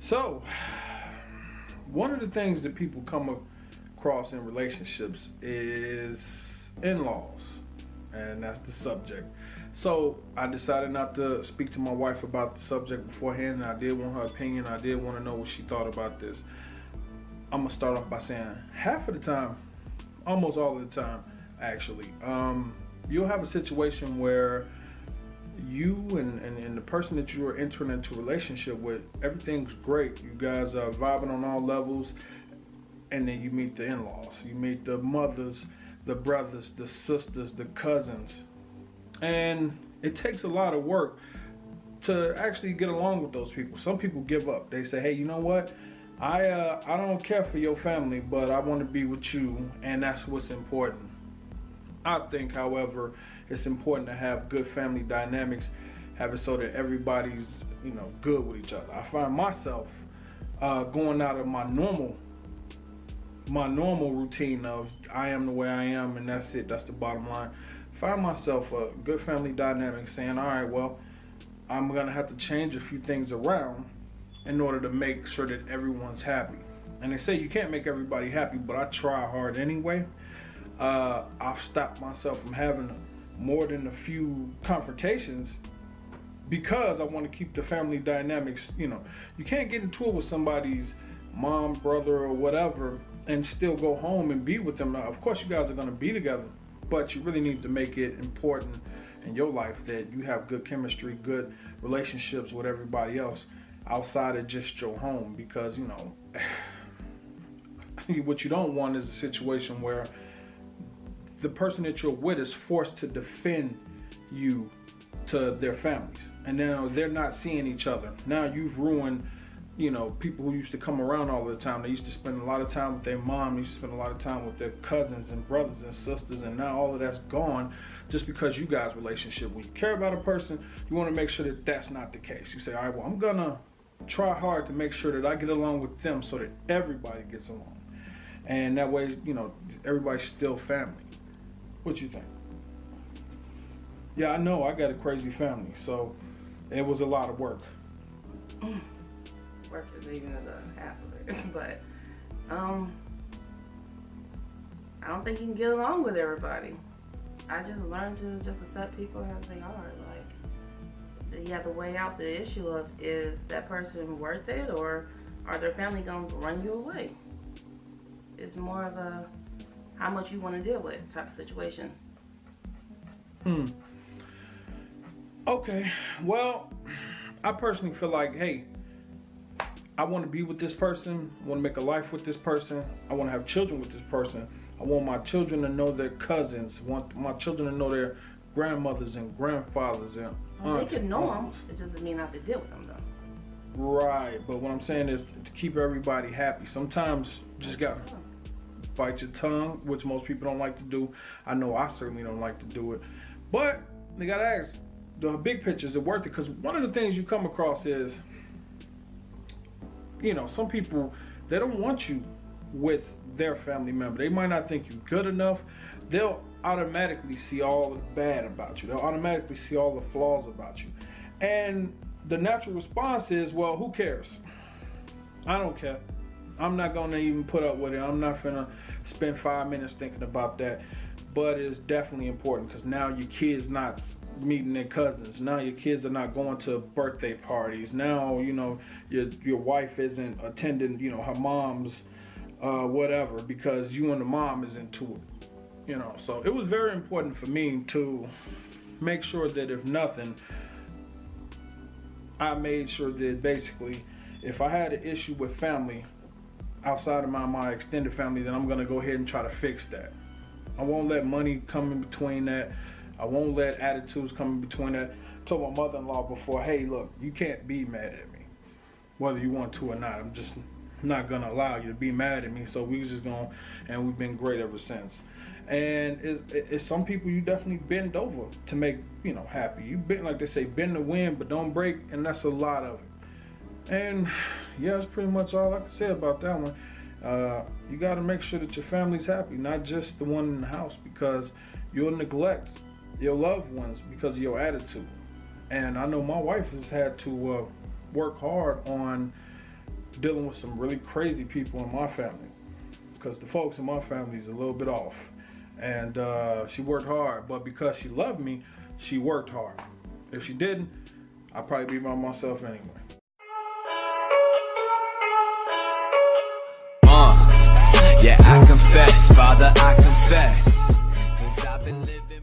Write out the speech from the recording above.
So, one of the things that people come across in relationships is in-laws, and that's the subject. So, I decided not to speak to my wife about the subject beforehand, and I did want her opinion. I did want to know what she thought about this. I'm gonna start off by saying half of the time, almost all of the time, actually, you'll have a situation where you and the person that you are entering into a relationship with, everything's great. You guys are vibing on all levels, and then you meet the in-laws. You meet the mothers, the brothers, the sisters, the cousins, and it takes a lot of work to actually get along with those people. Some people give up. They say, hey, you know what? I don't care for your family, but I want to be with you, and that's what's important. I think, however, it's important to have good family dynamics, have it so that everybody's, good with each other. I find myself going out of my normal routine of I am the way I am, and that's it. That's the bottom line. Find myself a good family dynamic, saying, all right, well, I'm gonna have to change a few things around in order to make sure that everyone's happy. And they say you can't make everybody happy, but I try hard anyway. I've stopped myself from having more than a few confrontations because I want to keep the family dynamics. You can't get into it with somebody's mom, brother, or whatever and still go home and be with them. Now, of course, you guys are going to be together, but you really need to make it important in your life that you have good chemistry, good relationships with everybody else outside of just your home, because what you don't want is a situation where the person that you're with is forced to defend you to their families, and now they're not seeing each other. Now you've ruined, people who used to come around all the time. They used to spend a lot of time with their mom, they used to spend a lot of time with their cousins and brothers and sisters, and now all of that's gone just because you guys' relationship. When you care about a person, you want to make sure that that's not the case. You say, all right, well, I'm gonna try hard to make sure that I get along with them so that everybody gets along, and that way, everybody's still family. What you think? Yeah, I know I got a crazy family, so it was a lot of work. Work is even the half of it, but I don't think you can get along with everybody. I just learned to just accept people as they are. Like, you have to weigh out the issue of, is that person worth it, or are their family gonna run you away? It's more of a how much you want to deal with type of situation. Okay, well, I personally feel like, hey, I want to be with this person, I want to make a life with this person, I want to have children with this person, I want my children to know their cousins, I want my children to know their grandmothers and grandfathers and aunts. They can know them, it doesn't mean I have to deal with them though. Right, but what I'm saying is to keep everybody happy. Sometimes you just gotta bite your tongue, which most people don't like to do. I know I certainly don't like to do it, but they gotta ask, the big picture, is it worth it? Because one of the things you come across is, some people, they don't want you with their family member. They might not think you're good enough. They'll automatically see all the bad about you. They'll automatically see all the flaws about you. And the natural response is, well, who cares? I don't care. I'm not gonna even put up with it. I'm not gonna spend 5 minutes thinking about that. But it's definitely important, because now your kids not meeting their cousins. Now your kids are not going to birthday parties. Now, your wife isn't attending, her mom's whatever, because you and the mom is into it. So it was very important for me to make sure that if nothing, I made sure that basically if I had an issue with family outside of my extended family, then I'm gonna go ahead and try to fix that. I won't let money come in between that. I won't let attitudes come in between that. I told my mother-in-law before, hey, look, you can't be mad at me, whether you want to or not. I'm just not gonna allow you to be mad at me. So we just gonna, and we've been great ever since. And it's some people you definitely bend over to make, happy. You bend, like they say, bend the wind, but don't break, and that's a lot of it. And yeah, that's pretty much all I can say about that one. You got to make sure that your family's happy, not just the one in the house, because you'll neglect your loved ones because of your attitude. And I know my wife has had to work hard on dealing with some really crazy people in my family, because the folks in my family is a little bit off. And she worked hard, but because she loved me, she worked hard. If she didn't, I'd probably be by myself anyway. Yeah, I confess, Father, I confess, 'cause I've been living